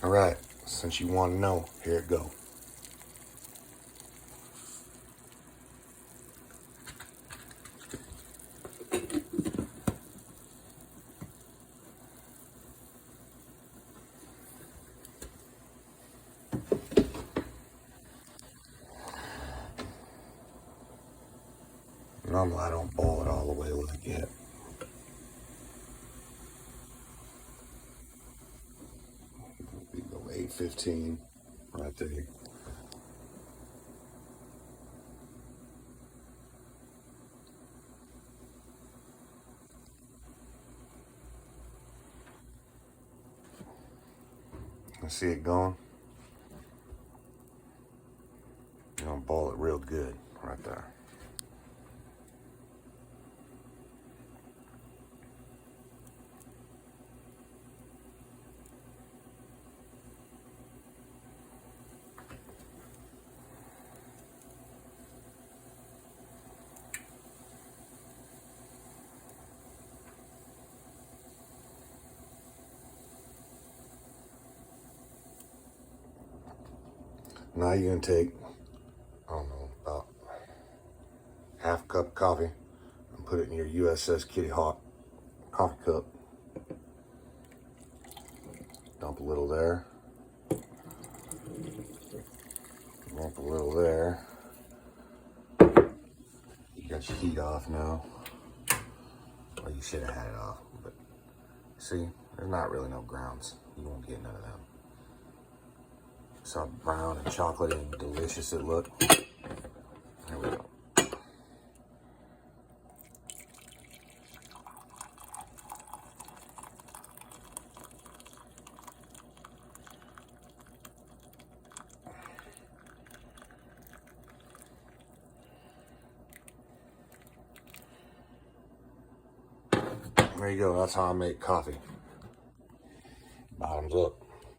All right, since you want to know, here it go. Normally I don't boil it all the way like that. We go 8:15 right there. I see it going. You're gonna boil it real good right there. Now you're gonna take, I don't know, about half a cup of coffee and put it in your USS Kitty Hawk coffee cup. Dump a little there. Dump a little there. You got your heat off now. Well, you should have had it off, but see, there's not really no grounds. You won't get none of them. See how brown and chocolatey and delicious it looked? There we go. There you go, that's how I make coffee. Bottoms up.